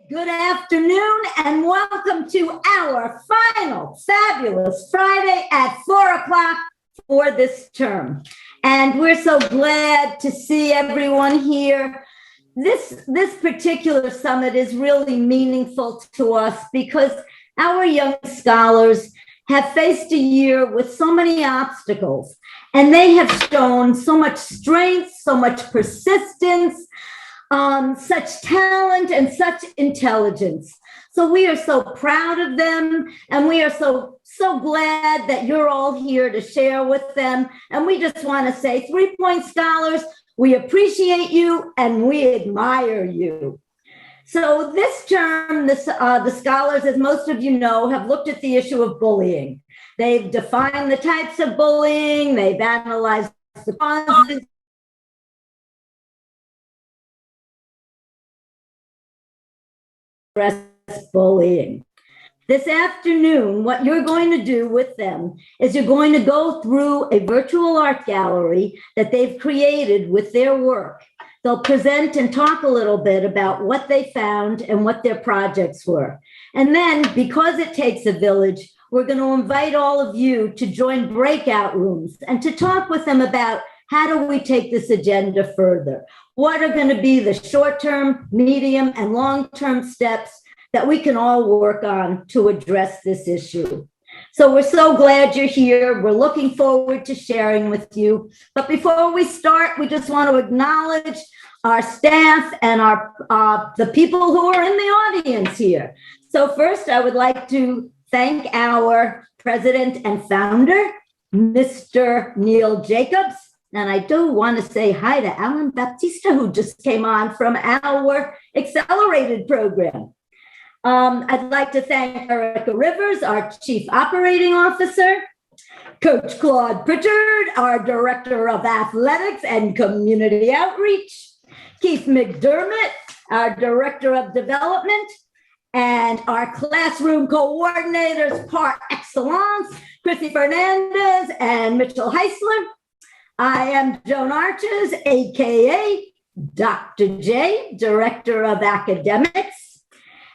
Good afternoon and welcome to our final fabulous Friday at 4 o'clock for this term. And we're so glad to see everyone here. This particular summit is really meaningful to us because our young scholars have faced a year with so many obstacles, and they have shown so much strength, so much persistence, such talent and such intelligence. So we are so proud of them, and we are so glad that you're all here to share with them. And we just want to say, 3-Point scholars, we appreciate you and we admire you. So this term, the scholars, as most of you know, have looked at the issue of bullying. They've defined the types of bullying, they've analyzed the causes, bullying. This afternoon, what you're going to do with them is you're going to go through a virtual art gallery that they've created with their work. They'll present and talk a little bit about what they found and what their projects were. And then, because it takes a village, we're going to invite all of you to join breakout rooms and to talk with them about how do we take this agenda further? What are going to be the short-term, medium, and long-term steps that we can all work on to address this issue? So we're so glad you're here. We're looking forward to sharing with you. But before we start, we just want to acknowledge our staff and the people who are in the audience here. So first, I would like to thank our president and founder, Mr. Neil Jacobs. And I do want to say hi to Alan Baptista, who just came on from our accelerated program. I'd like to thank Erica Rivers, our Chief Operating Officer, Coach Claude Pritchard, our Director of Athletics and Community Outreach, Keith McDermott, our Director of Development, and our classroom coordinators par excellence, Chrissy Hernandez and Mitchell Heisler. I am Joan Arches, AKA Dr. J, Director of Academics.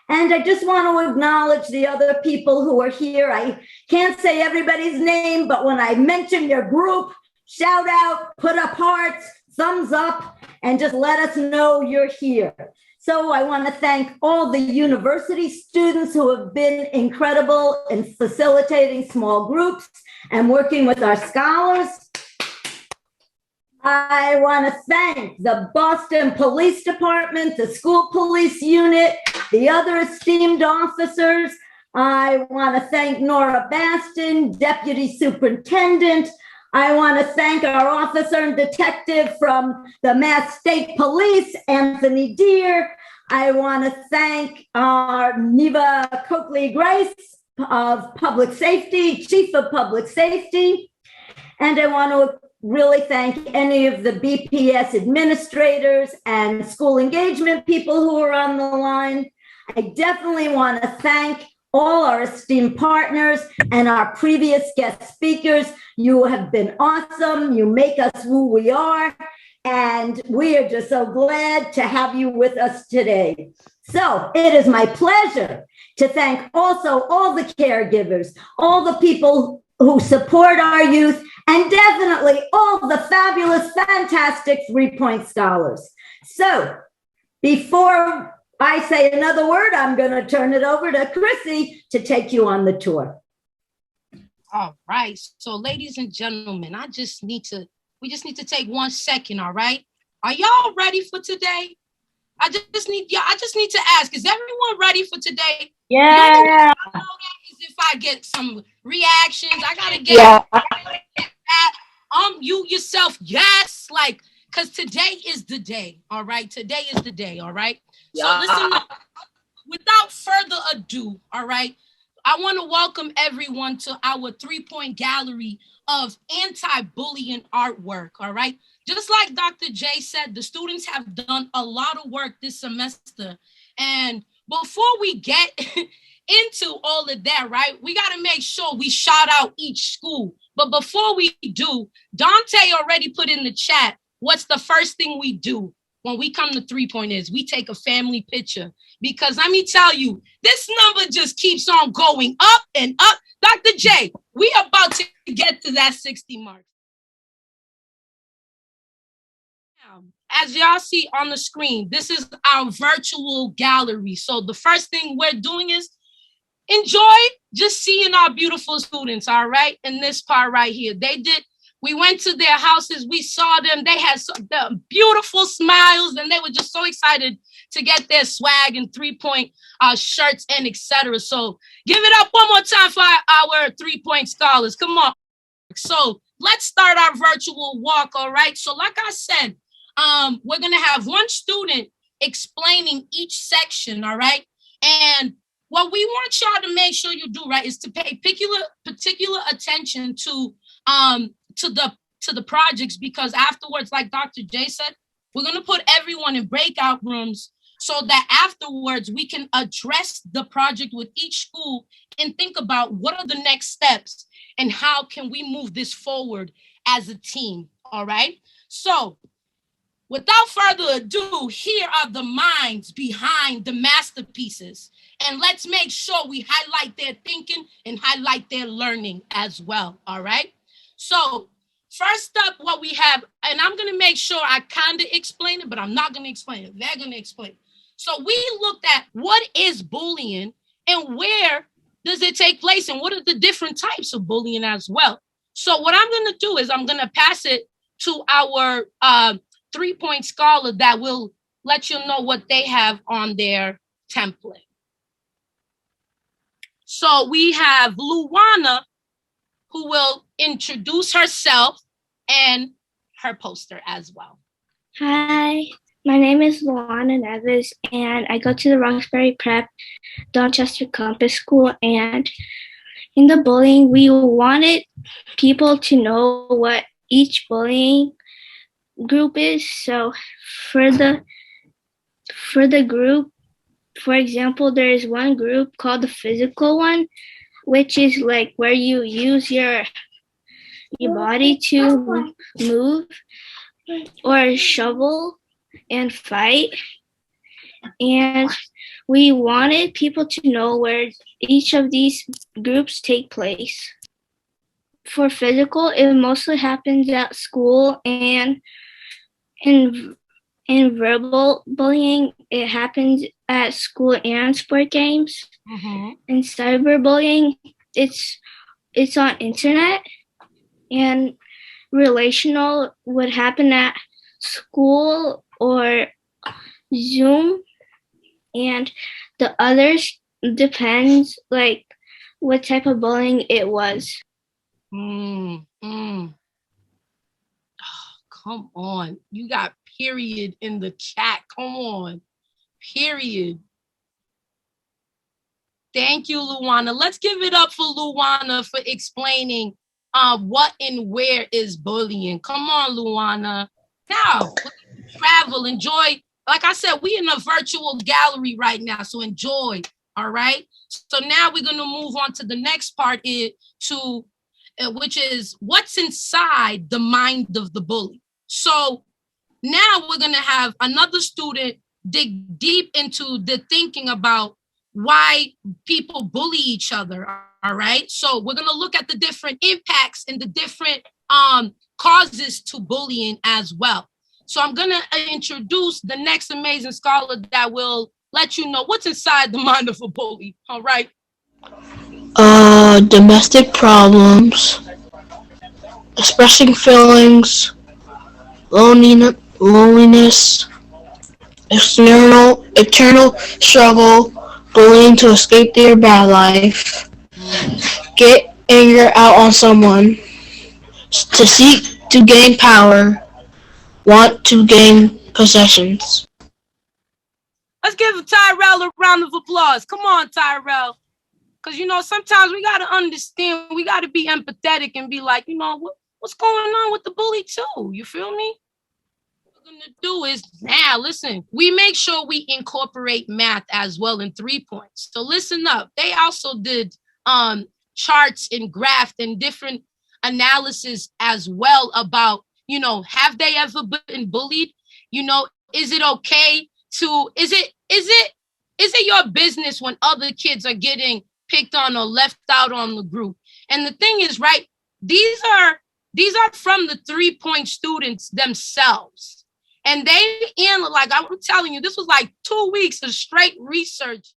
And I just want to acknowledge the other people who are here. I can't say everybody's name, but when I mention your group, shout out, put up hearts, thumbs up, and just let us know you're here. So I want to thank all the university students who have been incredible in facilitating small groups and working with our scholars. I want to thank the Boston Police Department, the school police unit, the other esteemed officers. I want to thank Nora Baston, Deputy Superintendent. I want to thank our officer and detective from the Mass State Police, Anthony Deere. I want to thank our Neva Coakley-Grace of Public Safety, Chief of Public Safety. And I want to really thank any of the BPS administrators and school engagement people who are on the line. I definitely want to thank all our esteemed partners and our previous guest speakers. You have been awesome. You make us who we are. And we are just so glad to have you with us today. So it is my pleasure to thank also all the caregivers, all the people who support our youth, and definitely all the fabulous, fantastic 3-Point scholars. So before I say another word, I'm going to turn it over to Chrissy to take you on the tour. All right. So ladies and gentlemen, we just need to take 1 second. All right. Are y'all ready for today? I just need to ask, is everyone ready for today? Yeah. If I get some reactions, I got to get that. You yourself. Yes. Like, because today is the day. All right. Today is the day. All right. So listen, without further ado, all right, I want to welcome everyone to our 3-Point gallery of anti-bullying artwork, all right? Just like Dr. J said, the students have done a lot of work this semester. And before we get into all of that, right, we got to make sure we shout out each school. But before we do, Dante already put in the chat, what's the first thing we do? when we come to 3-point is we take a family picture, because let me tell you, this number just keeps on going up and up. Dr. J, we about to get to that 60 mark. As y'all see on the screen, this is our virtual gallery. So the first thing we're doing is enjoy just seeing our beautiful students, all right? In this part right here, we went to their houses, we saw them, they had the beautiful smiles, and they were just so excited to get their swag and 3-point shirts and etc. So give it up one more time for our 3-point scholars. Come on. So let's start our virtual walk, all right? So like I said, we're gonna have one student explaining each section, all right? And what we want y'all to make sure you do, right, is to pay particular attention to the projects, because afterwards, like Dr. J said, we're gonna put everyone in breakout rooms so that afterwards we can address the project with each school and think about what are the next steps and how can we move this forward as a team, all right? So without further ado, here are the minds behind the masterpieces. And let's make sure we highlight their thinking and highlight their learning as well, all right? So first up, what we have, and I'm gonna make sure I kind of explain it, but I'm not gonna explain it. They're gonna explain it. So we looked at what is bullying and where does it take place and what are the different types of bullying as well. So what I'm gonna do is I'm gonna pass it to our 3-point scholar that will let you know what they have on their template. So we have Luana, who will introduce herself and her poster as well. Hi, my name is Luana Neves, and I go to the Roxbury Prep, Dorchester Campus School. And in the bullying, we wanted people to know what each bullying group is. So for the group, for example, there is one group called the physical one, which is like where you use your body to move or shovel and fight. And we wanted people to know where each of these groups take place. For physical, it mostly happens at school, and in verbal bullying, it happens at school and sport games. Mm-hmm. In cyberbullying, it's on internet, and relational would happen at school or Zoom, and the others depends like what type of bullying it was. Oh, come on. You got period in the chat. Come on. Period. Thank you, Luana. Let's give it up for Luana for explaining what and where is bullying. Come on, Luana. Now, travel, enjoy. Like I said, we in a virtual gallery right now, so enjoy, all right? So now we're going to move on to the next part, which is what's inside the mind of the bully. So now we're going to have another student dig deep into the thinking about why people bully each other, all right? So we're going to look at the different impacts and the different causes to bullying as well. So I'm going to introduce the next amazing scholar that will let you know what's inside the mind of a bully, all right? Domestic problems, expressing feelings, loneliness, eternal struggle, bullying to escape their bad life, get anger out on someone, to seek to gain power, want to gain possessions. Let's give Tyrell a round of applause. Come on, Tyrell. Because, sometimes we got to understand, we got to be empathetic and be like, what's going on with the bully too? You feel me? What we're going to do is, now, listen, we make sure we incorporate math as well in 3 points. So listen up. They also did charts and graph and different analysis as well about, have they ever been bullied? is it okay to, is it your business when other kids are getting picked on or left out on the group? And the thing is, right, these are from the 3-Point students themselves. And they, like I'm telling you, this was like 2 weeks of straight research.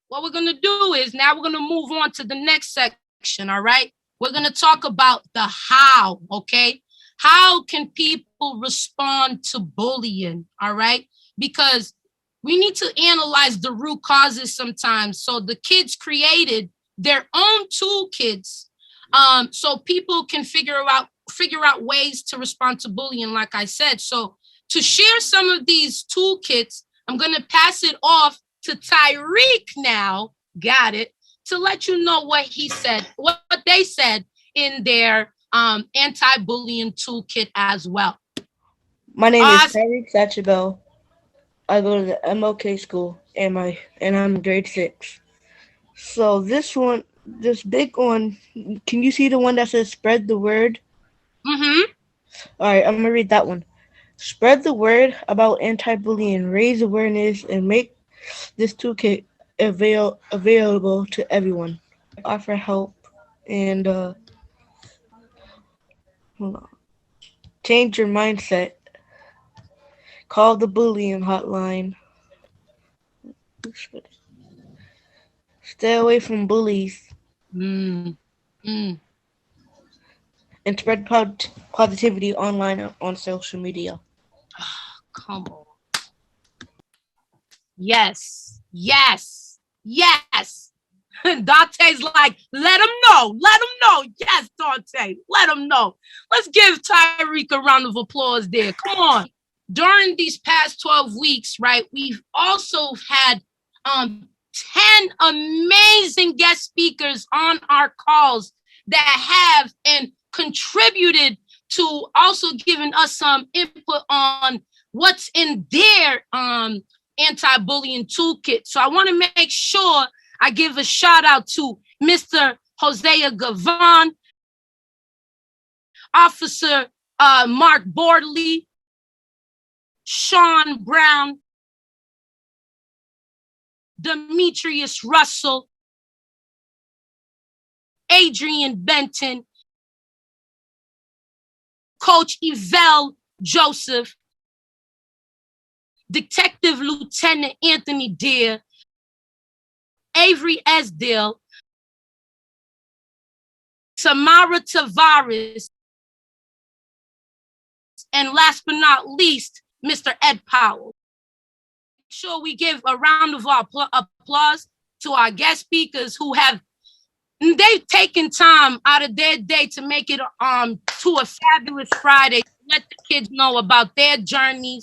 What we're going to do is now we're going to move on to the next section, all right? We're going to talk about the how, okay? How can people respond to bullying, all right? Because we need to analyze the root causes sometimes. So the kids created their own toolkits so people can figure out ways to respond to bullying, like I said. So to share some of these toolkits, I'm going to pass it off to Tyreek now, got it, to let you know what he said, what they said in their anti-bullying toolkit as well. My name is Tyreek Satchabel. I go to the MLK school and I'm grade 6. So this big one, can you see the one that says spread the word? Mm-hmm. All right, I'm gonna read that one. Spread the word about anti-bullying, raise awareness, and make this toolkit available to everyone. Offer help and change your mindset. Call the bullying hotline. Stay away from bullies. And spread positivity online on social media. Come on. Yes. Dante's like, let him know. Yes, Dante, let him know. Let's give Tyreek a round of applause there. Come on. During these past 12 weeks, right, we've also had 10 amazing guest speakers on our calls that have and contributed to also giving us some input on what's in their anti-bullying toolkit. So I want to make sure I give a shout out to Mr. Hosea Gavon, Officer Mark Bordley, Sean Brown, Demetrius Russell, Adrian Benton, Coach Yvelle Joseph, Detective Lieutenant Anthony Deere, Avery Esdale, Tamara Tavares, and last but not least, Mr. Ed Powell. Sure, we give a round of applause to our guest speakers who they've taken time out of their day to make it to a fabulous Friday, to let the kids know about their journeys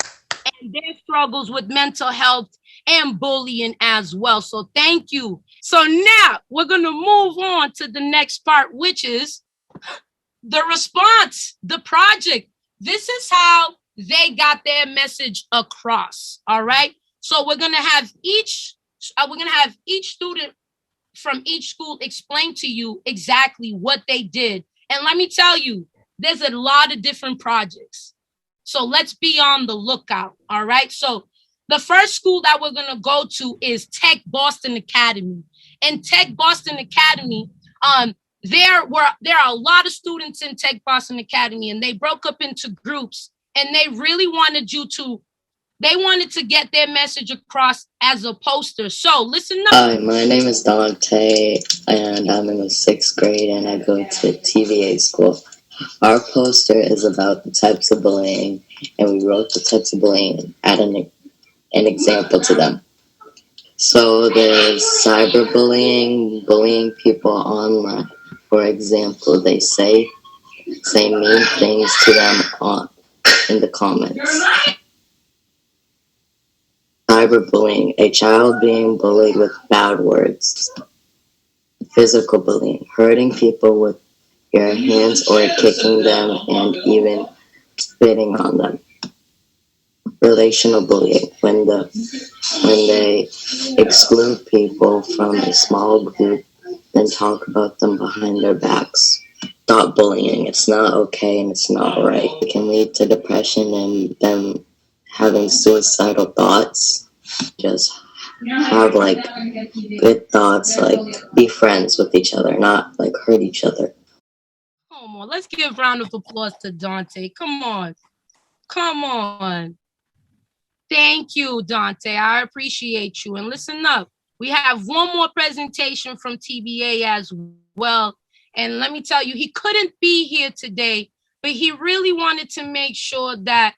and their struggles with mental health and bullying as well. So thank you. So now we're going to move on to the next part, which is the response, the project. This is how they got their message across. All right. So we're going to have each student from each school explain to you exactly what they did. And let me tell you, there's a lot of different projects. So let's be on the lookout. All right. So the first school that we're going to go to is Tech Boston Academy. And Tech Boston Academy, there are a lot of students in Tech Boston Academy, and they broke up into groups, and they really wanted to get their message across as a poster. So listen up. Hi, my name is Dante, and I'm in the 6th grade, and I go to TVA school. Our poster is about the types of bullying, and we wrote the types of bullying and added an example to them. So there's cyberbullying, bullying people online. For example, they say mean things to them in the comments. Cyberbullying, a child being bullied with bad words. Physical bullying, hurting people with your hands or kicking them and even spitting on them. Relational bullying, when they exclude people from a small group and talk about them behind their backs. Stop bullying. It's not okay and it's not right. It can lead to depression and them having suicidal thoughts. Just have like good thoughts, like be friends with each other, not like hurt each other. Come on, let's give a round of applause to Dante. Come on. Come on. Thank you, Dante. I appreciate you. And listen up. We have one more presentation from TBA as well. And let me tell you, he couldn't be here today, but he really wanted to make sure that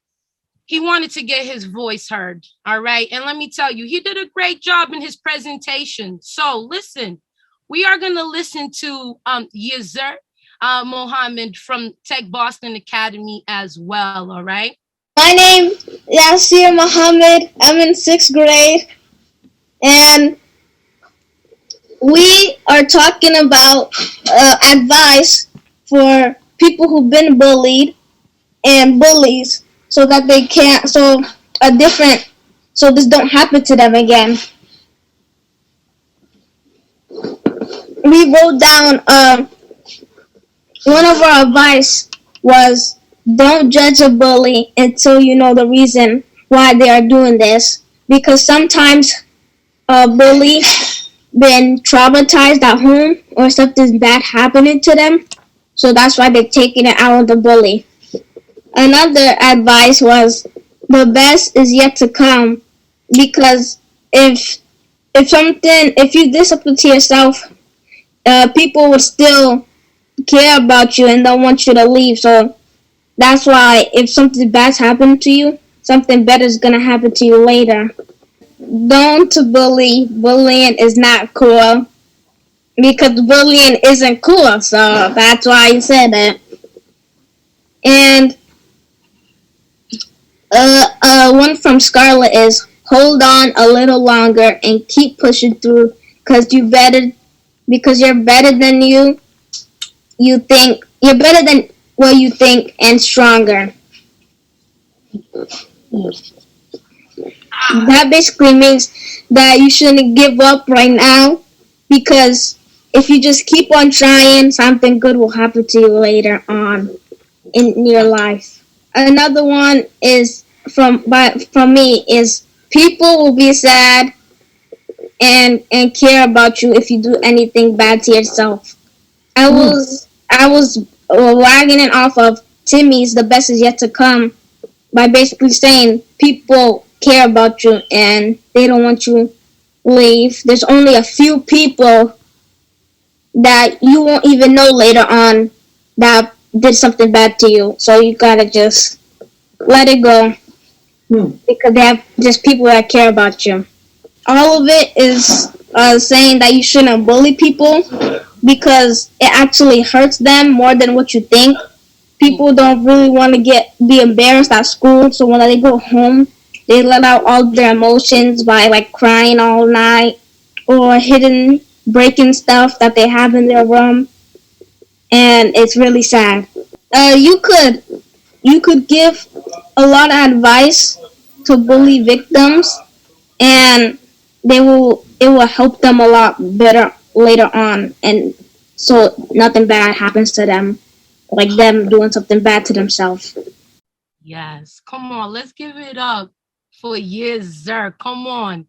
he wanted to get his voice heard. All right. And let me tell you, he did a great job in his presentation. So listen, we are going to listen to Yezer Mohammed from Tech Boston Academy as well. All right. My name is Yasir Mohammed. I'm in 6th grade. And we are talking about advice for people who've been bullied and bullies so that they can't, so this don't happen to them again. We wrote down, one of our advice was, don't judge a bully until you know the reason why they are doing this. Because sometimes a bully been traumatized at home or something bad happening to them. So that's why they're taking it out on the bully. Another advice was, the best is yet to come. Because if you did something to yourself, people will still care about you and don't want you to leave. So that's why if something bad's happened to you, something better is going to happen to you later. Don't bully. Bullying is not cool. Because bullying isn't cool. So that's why I said that. And one from Scarlett is, hold on a little longer and keep pushing through because you're better than you think. You're better than what you think and stronger. That basically means that you shouldn't give up right now, because if you just keep on trying, something good will happen to you later on in your life. Another one is from me is, people will be sad and care about you if you do anything bad to yourself. I was wagging it off of Timmy's The Best Is Yet to Come by basically saying people care about you and they don't want you leave. There's only a few people that you won't even know later on that did something bad to you. So you gotta just let it go. Because they have just people that care about you. All of it is saying that you shouldn't bully people because it actually hurts them more than what you think. People don't really want to be embarrassed at school, so when they go home, they let out all their emotions by like crying all night or breaking stuff that they have in their room, and it's really sad. You could give a lot of advice to bully victims, and it will help them a lot better later on, and so nothing bad happens to them, like them doing something bad to themselves. Yes, come on, let's give it up for Yezer. Come on.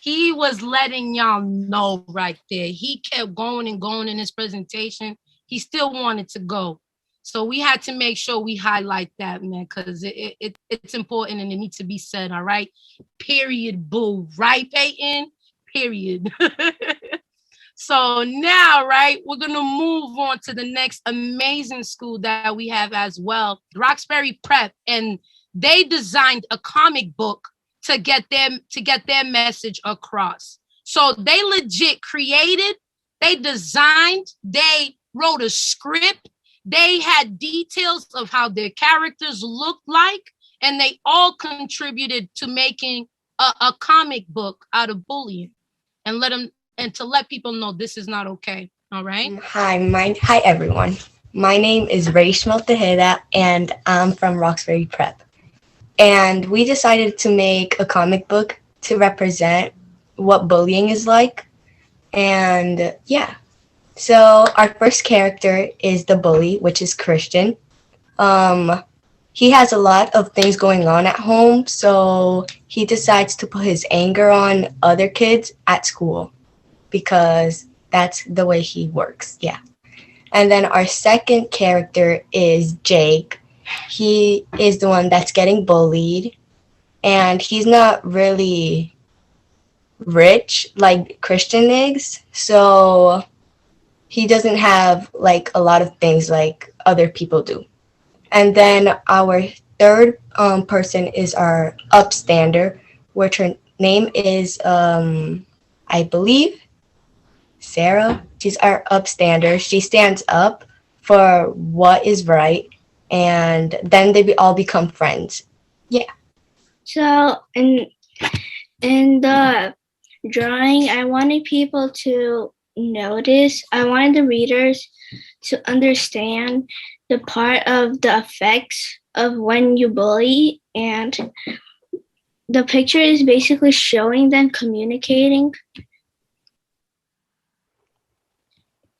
He was letting y'all know right there. He kept going and going in his presentation. He still wanted to go. So we had to make sure we highlight that, man, because it's important and it needs to be said, all right? Period, boo. Right, Peyton? Period. So now, right, we're going to move on to the next amazing school that we have as well, Roxbury Prep. And they designed a comic book to get their message across. So they legit created, they designed, they wrote a script, they had details of how their characters looked like, and they all contributed to making a comic book out of bullying and to let people know this is not okay. All right. Hi everyone. My name is Rachel Tejeda, and I'm from Roxbury Prep. And we decided to make a comic book to represent what bullying is like. And yeah, so our first character is the bully, which is Christian. He has a lot of things going on at home, so he decides to put his anger on other kids at school because that's the way he works. Yeah. And then our second character is Jake. He is the one that's getting bullied, and he's not really rich like Christian is, so he doesn't have like a lot of things like other people do. And then our third person is our upstander, which her name is, I believe, Sarah. She's our upstander. She stands up for what is right, and then they all become friends. Yeah. So in the drawing, I wanted people to notice, I wanted the readers to understand the part of the effects of when you bully, and the picture is basically showing them communicating.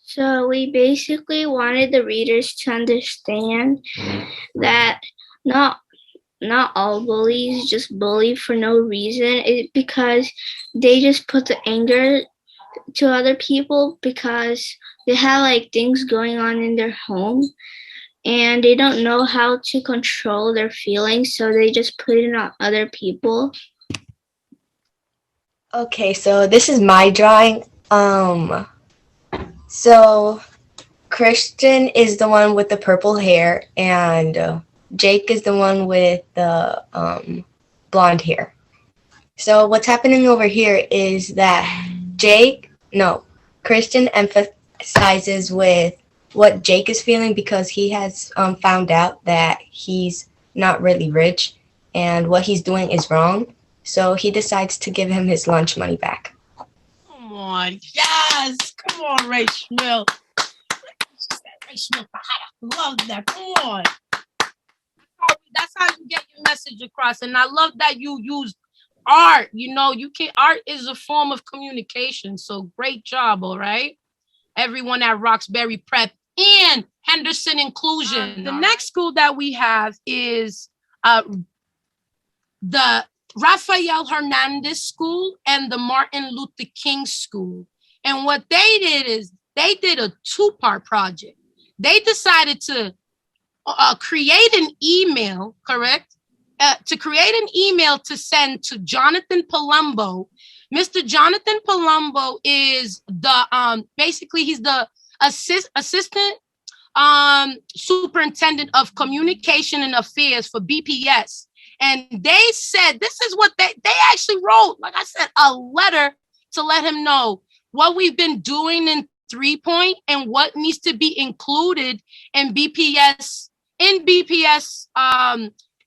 So we basically wanted the readers to understand that not all bullies just bully for no reason, because they just put the anger to other people because they have like things going on in their home and they don't know how to control their feelings, so they just put it on other people. Okay, so this is my drawing. So Christian is the one with the purple hair, and Jake is the one with the blonde hair. So what's happening over here is that Christian emphasizes with what Jake is feeling because he has found out that he's not really rich and what he's doing is wrong. So he decides to give him his lunch money back. Come on. Yes. Come on, Rachel. Rachel, love that. Come on. That's how you get your message across. And I love that you used art. You know, art is a form of communication. So great job, all right? Everyone at Roxbury Prep and Henderson Inclusion. The next school that we have is the Rafael Hernandez School and the Martin Luther King School. And what they did is they did a two-part project. They decided to create an email, correct? To create an email to send to Jonathan Palumbo. Mr. Jonathan Palumbo is the basically he's the assistant superintendent of communication and affairs for BPS. And they said this is what they actually wrote, like I said, a letter to let him know what we've been doing in 3Point and what needs to be included in BPS.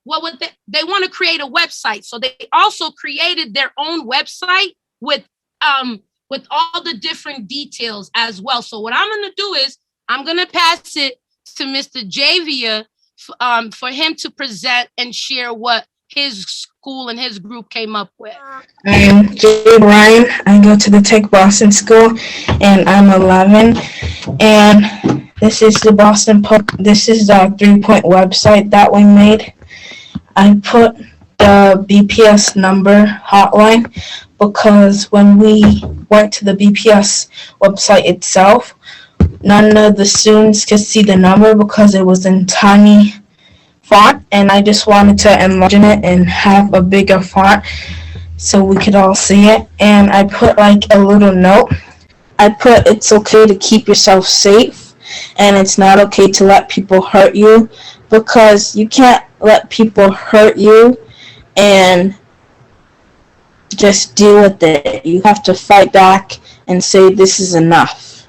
What would they want to create a website? So they also created their own website with all the different details as well. So what I'm going to do is I'm going to pass it to Mr. Javia for him to present and share what his school and his group came up with. I'm Jay Ryan. I go to the Tech Boston School, and I'm 11. And this is the This is the 3Point website that we made. I put the BPS number hotline because when we went to the BPS website itself, none of the students could see the number because it was in tiny font, and I just wanted to enlarge it and have a bigger font so we could all see it. And I put like a little note. I put it's okay to keep yourself safe, and it's not okay to let people hurt you, because you can't let people hurt you and just deal with it. You have to fight back and say this is enough.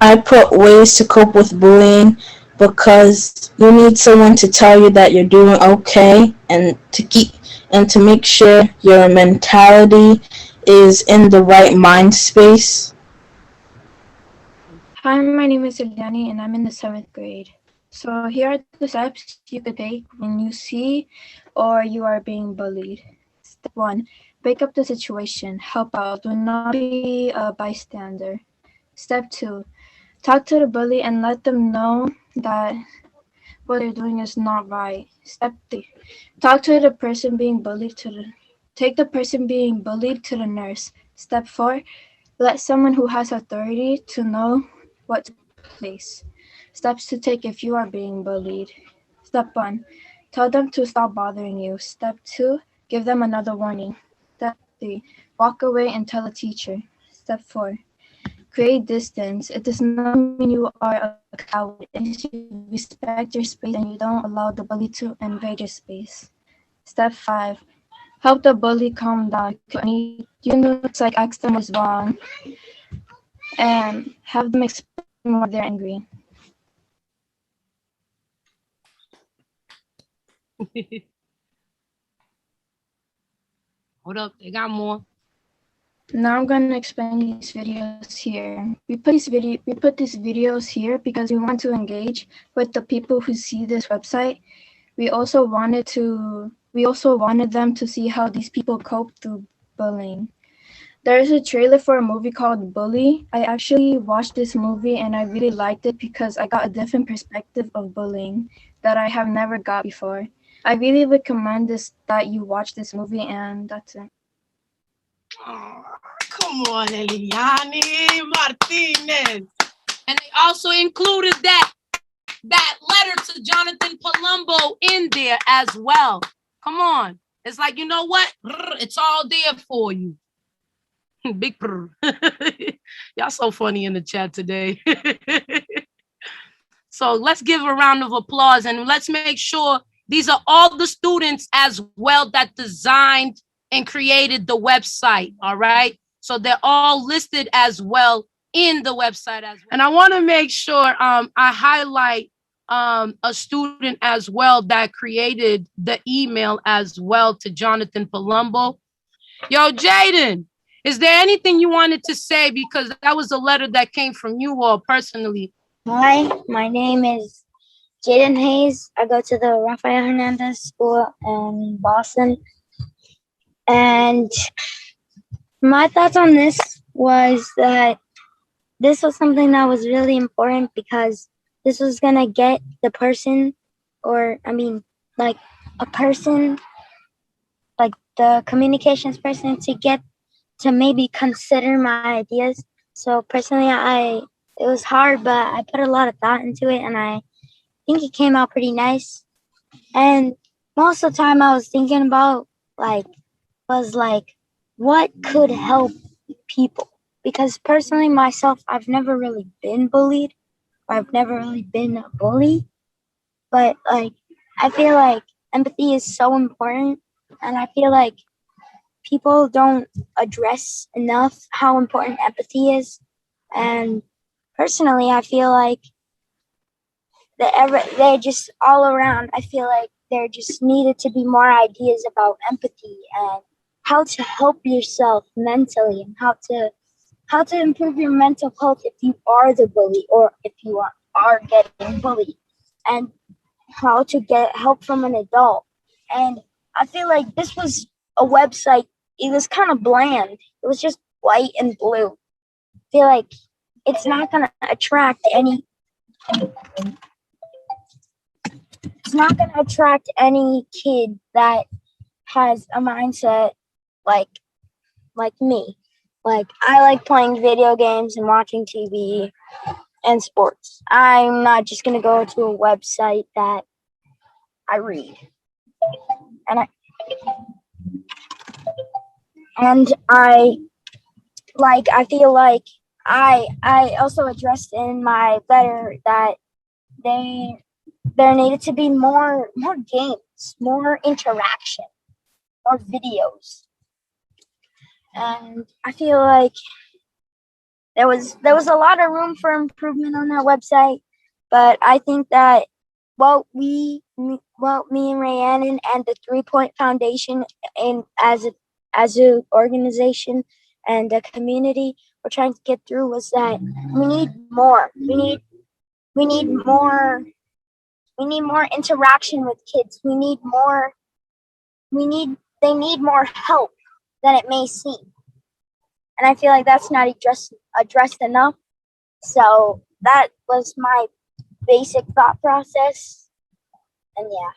I put ways to cope with bullying because you need someone to tell you that you're doing okay, and to make sure your mentality is in the right mind space. Hi, my name is Eliani and I'm in the 7th grade. So here are the steps you could take when you see or you are being bullied. Step 1, break up the situation, help out, do not be a bystander. Step 2, talk to the bully and let them know that what they're doing is not right. Step 3, talk to the person being bullied take the person being bullied to the nurse. Step 4, let someone who has authority to know what to place. Steps to take if you are being bullied. Step 1, tell them to stop bothering you. Step 2, give them another warning. Step 3, walk away and tell a teacher. Step 4, create distance. It does not mean you are a coward. It means you respect your space and you don't allow the bully to invade your space. Step 5, help the bully calm down. You know, it's like ask them what's wrong and have them explain why they're angry. Hold up, they got more. Now I'm going to explain these videos here. We put these videos here because we want to engage with the people who see this website. We also wanted them to see how these people cope through bullying. There is a trailer for a movie called Bully. I actually watched this movie and I really liked it because I got a different perspective of bullying that I have never got before. I really recommend that you watch this movie, and that's it. Oh, come on, Eliani Martinez. And they also included that letter to Jonathan Palumbo in there as well. Come on. It's like, you know what? It's all there for you. Big brr. Y'all so funny in the chat today. So let's give a round of applause and let's make sure these are all the students as well that designed and created the website. All right. So they're all listed as well in the website as well. And I want to make sure I highlight a student as well that created the email as well to Jonathan Palumbo. Yo, Jaden, is there anything you wanted to say? Because that was a letter that came from you all personally. Hi, my name is Jaden Hayes. I go to the Rafael Hernandez School in Boston. And my thoughts on this was that this was something that was really important because this was going to get the person, like the communications person to maybe consider my ideas. So personally, it was hard, but I put a lot of thought into it and I think it came out pretty nice. And most of the time I was thinking about what could help people? Because personally myself, I've never really been bullied or I've never really been a bully. But I feel like empathy is so important, and I feel like people don't address enough how important empathy is. And personally, I feel like they're just all around. I feel like there just needed to be more ideas about empathy and how to help yourself mentally and how to improve your mental health if you are the bully or if you are getting bullied, and how to get help from an adult. And I feel like this was a website, it was kind of bland. It was just white and blue. I feel like it's not going to attract any kid that has a mindset like me. Like, I like playing video games and watching TV and sports. I'm not just going to go to a website that I read. And I feel like I also addressed in my letter that there needed to be more games, more interaction, more videos. And I feel like there was a lot of room for improvement on that website, but I think that what me and Rhiannon and the 3Point Foundation and as an organization and a community, were trying to get through was that we need more. We need more. We need more interaction with kids. They need more help than it may seem. And I feel like that's not addressed enough. So that was my basic thought process. And yeah.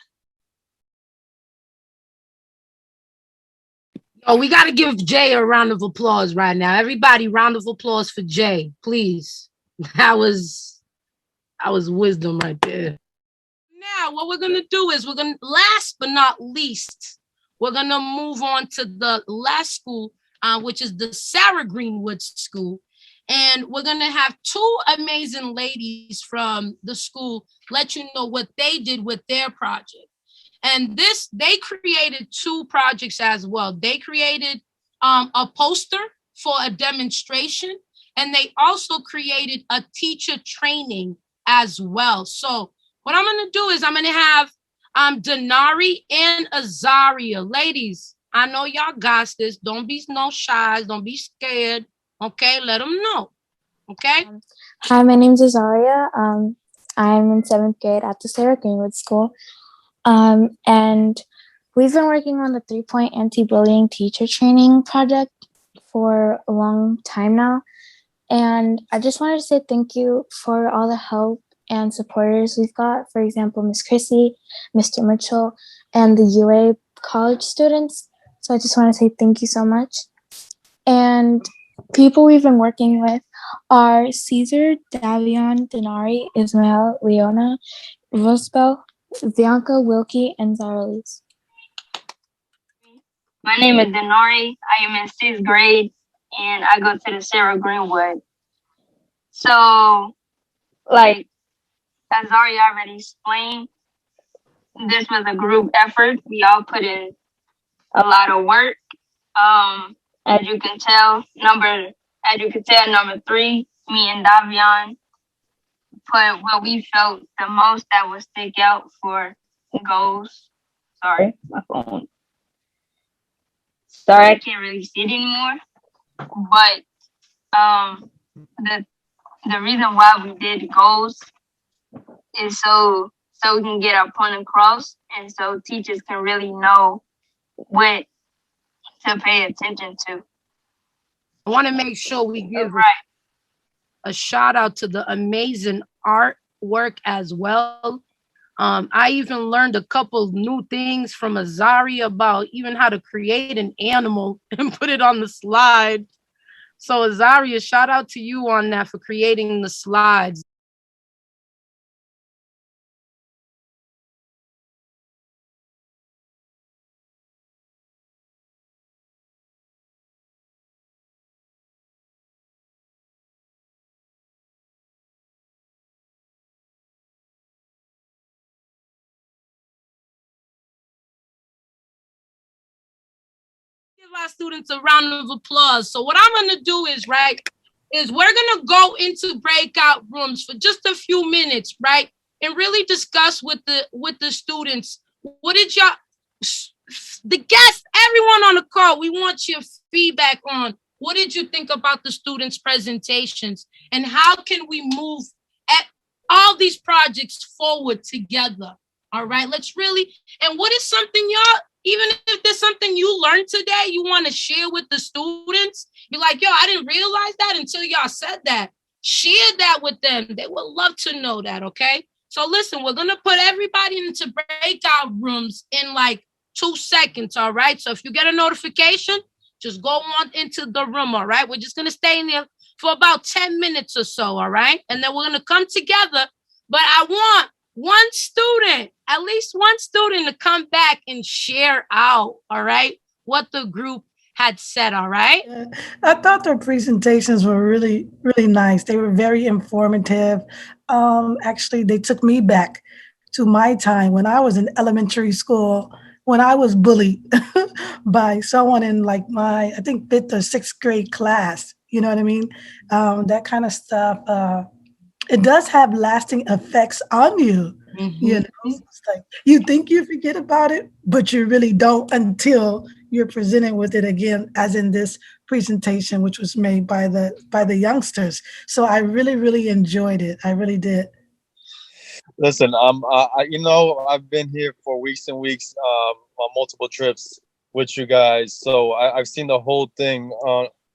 Oh, we got to give Jay a round of applause right now. Everybody, round of applause for Jay, please. That was wisdom right there. Now, what we're going to do is last but not least, we're going to move on to the last school, which is the Sarah Greenwood School. And we're going to have two amazing ladies from the school let you know what they did with their project. And they created two projects as well. They created a poster for a demonstration, and they also created a teacher training as well. So what I'm going to do is I'm going to have Denari and Azaria. Ladies, I know y'all got this. Don't be no shy. Don't be scared. Okay, let them know. Okay. Hi, my name's Azaria. I'm in 7th grade at the Sarah Greenwood School. And we've been working on the 3-Point anti-bullying teacher training project for a long time now. And I just wanted to say thank you for all the help and supporters we've got. For example, Miss Chrissy, Mr. Mitchell, and the UA college students. So I just want to say thank you so much. And people we've been working with are Caesar, Davion, Denari, Ismael, Leona, Rosbel, Bianca, Wilkie, and Zaralise. My name is Denari. I am in 6th grade, and I go to the Sarah Greenwood. So, like, as Ari already explained, this was a group effort. We all put in a lot of work. As you can tell, number 3, me and Davion put what we felt the most that would stick out for goals. Sorry, my phone. Sorry, I can't really see it anymore. But the reason why we did goals is so we can get our point across, and so teachers can really know what to pay attention to. I want to make sure we give a shout out to the amazing artwork as well. I even learned a couple new things from Azaria about even how to create an animal and put it on the slide. So Azaria, shout out to you on that for creating the slides. Give our students a round of applause. So what I'm going to do is we're going to go into breakout rooms for just a few minutes, right? And really discuss with the students, what did y'all, the guests, everyone on the call, we want your feedback on what did you think about the students' presentations and how can we move at all these projects forward together? All right, and what is something y'all, even if there's something you learned today, you want to share with the students, you're like, yo, I didn't realize that until y'all said that. Share that with them. They would love to know that, okay? So listen, we're going to put everybody into breakout rooms in like 2 seconds, all right? So if you get a notification, just go on into the room, all right? We're just going to stay in there for about 10 minutes or so, all right? And then we're going to come together. But I want at least one student to come back and share out, all right, what the group had said, all right? I thought their presentations were really, really nice. They were very informative. Actually, they took me back to my time when I was in elementary school, when I was bullied by someone in like my, I think, 5th or 6th grade class. You know what I mean? That kind of stuff. It does have lasting effects on you. Mm-hmm. You know, it's like you think you forget about it, but you really don't until you're presented with it again, as in this presentation, which was made by the youngsters. So I really enjoyed it. I really did. Listen, I've been here for weeks and weeks on multiple trips with you guys. So I've seen the whole thing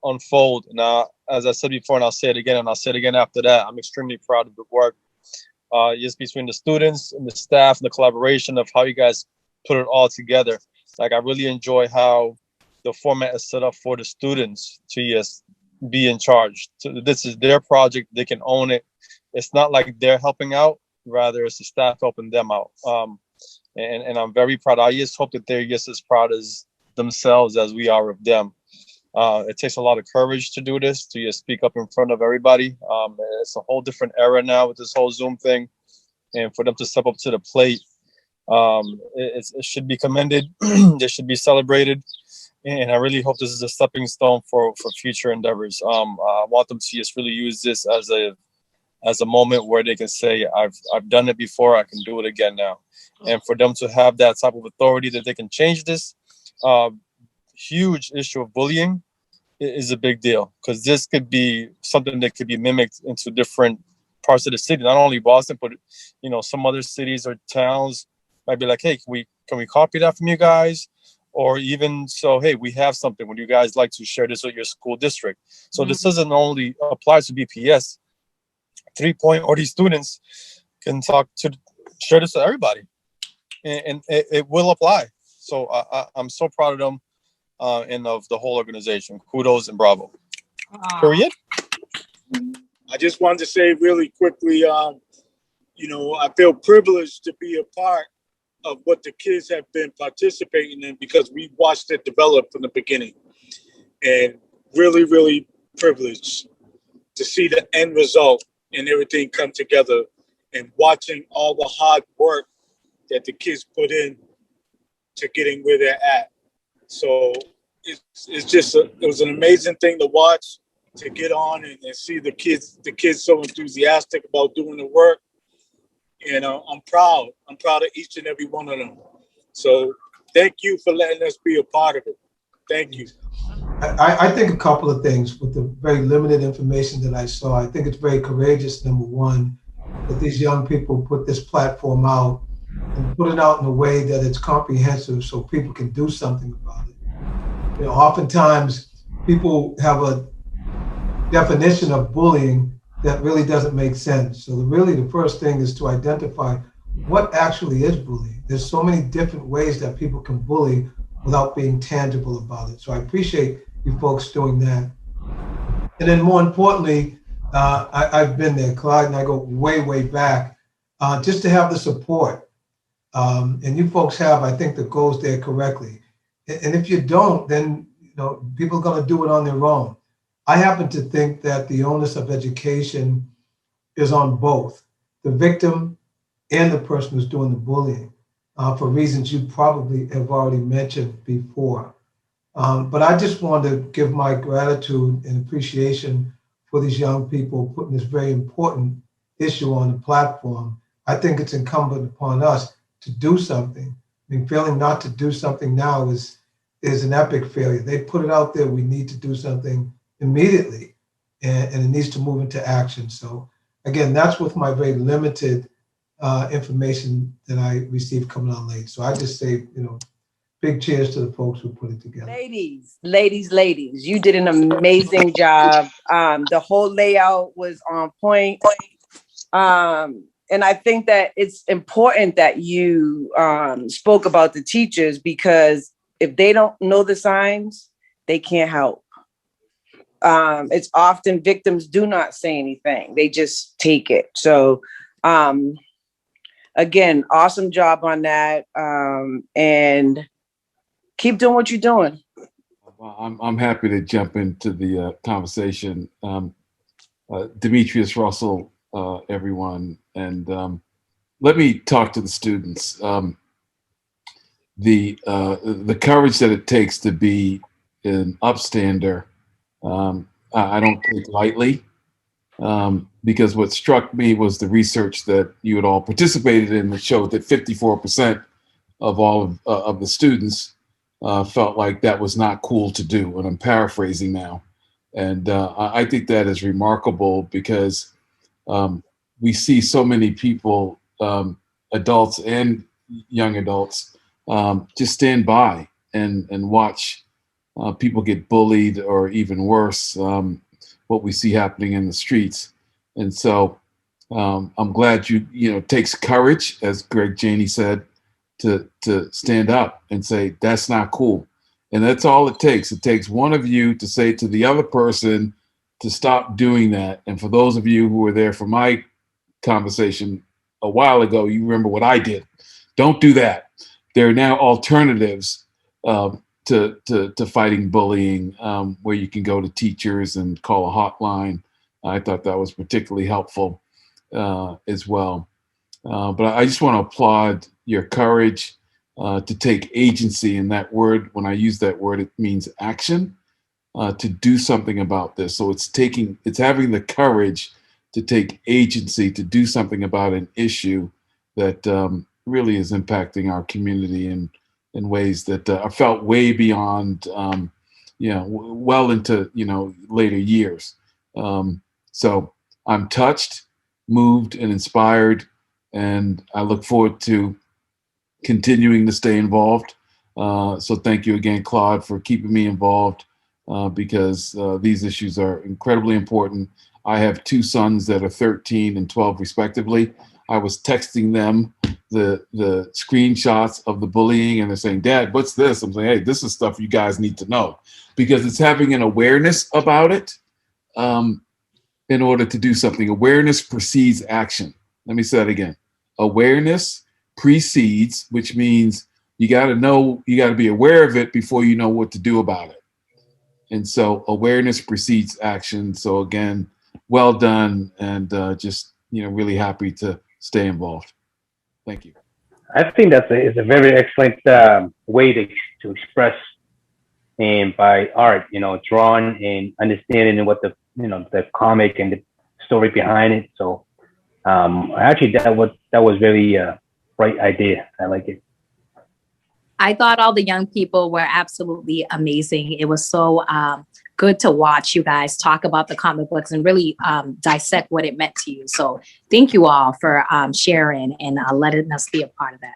unfold. Now, as I said before, and I'll say it again, and I'll say it again after that, I'm extremely proud of the work just between the students and the staff and the collaboration of how you guys put it all together. Like, I really enjoy how the format is set up for the students to just be in charge. So this is their project. They can own it. It's not like they're helping out. Rather, it's the staff helping them out. And I'm very proud. I just hope that they're just as proud as themselves as we are of them. It takes a lot of courage to do this, to just speak up in front of everybody. It's a whole different era now with this whole Zoom thing. And for them to step up to the plate, it should be commended. They should be celebrated. And I really hope this is a stepping stone for future endeavors. I want them to just really use this as a moment where they can say, I've done it before, I can do it again now. And for them to have that type of authority that they can change this huge issue of bullying is a big deal, because this could be something that could be mimicked into different parts of the city, not only Boston, but some other cities or towns might be like, hey, can we copy that from you guys? Or even so, hey, we have something. Would you guys like to share this with your school district? So this doesn't only apply to BPS. 3Point or these students can share this to everybody, and it will apply. So I'm so proud of them and of the whole organization. Kudos and bravo. Period. I just wanted to say really quickly, I feel privileged to be a part of what the kids have been participating in, because we watched it develop from the beginning, and really privileged to see the end result and everything come together, and watching all the hard work that the kids put in to getting where they're at. So it's just it was an amazing thing to watch, to get on and see the kids so enthusiastic about doing the work. And I'm proud of each and every one of them. So thank you for letting us be a part of it. Thank you. I think a couple of things with the very limited information that I saw. I think it's very courageous, number one, that these young people put this platform out and put it out in a way that it's comprehensive so people can do something about it. Oftentimes people have a definition of bullying that really doesn't make sense. So really the first thing is to identify what actually is bullying. There's so many different ways that people can bully without being tangible about it. So I appreciate you folks doing that. And then more importantly, I've been there, Clyde, and I go way back, just to have the support. And you folks have, I think, that goes there correctly. And if you don't, then people are gonna do it on their own. I happen to think that the onus of education is on both the victim and the person who's doing the bullying, for reasons you probably have already mentioned before. But I just want to give my gratitude and appreciation for these young people putting this very important issue on the platform. I think it's incumbent upon us to do something. I mean, failing not to do something now is an epic failure. They put it out there, we need to do something immediately, and it needs to move into action. So again, that's with my very limited information that I received coming on late. So I just say, big cheers to the folks who put it together. Ladies, you did an amazing job. The whole layout was on point. And I think that it's important that you spoke about the teachers, because if they don't know the signs, they can't help. It's often victims do not say anything. They just take it. So again, awesome job on that. And keep doing what you're doing. I'm happy to jump into the conversation. Demetrius, Russell, everyone, and let me talk to the students. The courage that it takes to be an upstander, I don't take lightly, because what struck me was the research that you had all participated in that showed that 54% of all of the students felt like that was not cool to do. And I'm paraphrasing now. And I think that is remarkable because we see so many people, adults and young adults, just stand by and watch people get bullied, or even worse, what we see happening in the streets. And so I'm glad it takes courage, as Greg Janey said, to stand up and say, that's not cool. And that's all it takes. It takes one of you to say to the other person to stop doing that. And for those of you who were there for my conversation a while ago, you remember what I did. Don't do that. There are now alternatives to fighting bullying, where you can go to teachers and call a hotline. I thought that was particularly helpful as well. But I just want to applaud your courage to take agency. And that word, when I use that word, it means action, to do something about this. So it's having the courage to take agency, to do something about an issue that really is impacting our community in ways that are felt way beyond, well into, later years. So I'm touched, moved, and inspired, and I look forward to continuing to stay involved. So thank you again, Claude, for keeping me involved, because these issues are incredibly important. I have two sons that are 13 and 12 respectively. I was texting them the screenshots of the bullying, and they're saying, Dad, what's this? I'm saying, hey, this is stuff you guys need to know, because it's having an awareness about it in order to do something. Awareness precedes action. Let me say that again. Awareness precedes, which means you got to be aware of it before you know what to do about it. And so awareness precedes action. So again, well done, and just really happy to stay involved. Thank you. I think is a very excellent way to express, and by art, drawing and understanding what the comic and the story behind it. So actually, that was very bright idea. I like it. I thought all the young people were absolutely amazing. It was so good to watch you guys talk about the comic books and really dissect what it meant to you. So thank you all for sharing and letting us be a part of that.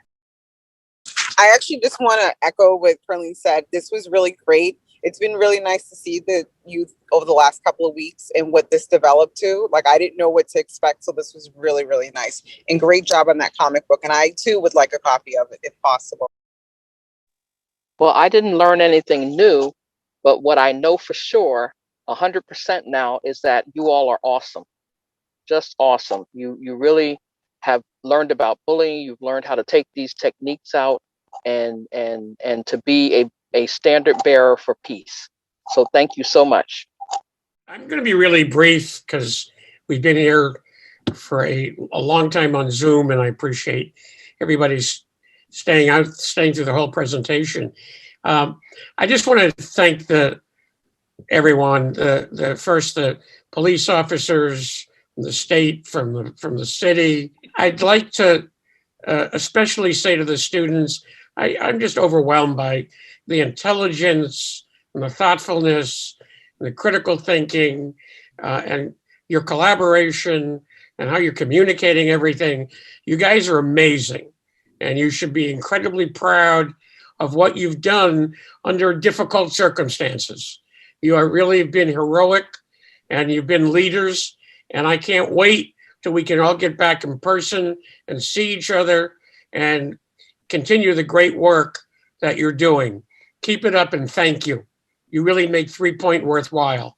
I actually just want to echo what Perlene said. This was really great. It's been really nice to see the youth over the last couple of weeks and what this developed to. Like, I didn't know what to expect. So this was really, really nice, and great job on that comic book. And I too would like a copy of it if possible. Well, I didn't learn anything new, but what I know for sure, 100% now, is that you all are awesome. Just awesome. You really have learned about bullying. You've learned how to take these techniques out and to be a standard bearer for peace. So thank you so much. I'm going to be really brief because we've been here for a long time on Zoom, and I appreciate everybody's staying through the whole presentation. I just want to thank everyone, the police officers from the state, from the city. I'd like to especially say to the students, I'm just overwhelmed by the intelligence and the thoughtfulness and the critical thinking and your collaboration and how you're communicating everything. You guys are amazing, and you should be incredibly proud of what you've done under difficult circumstances. You are really been heroic, and you've been leaders, and I can't wait till we can all get back in person and see each other and continue the great work that you're doing. Keep it up, and thank you. You really make 3Point worthwhile.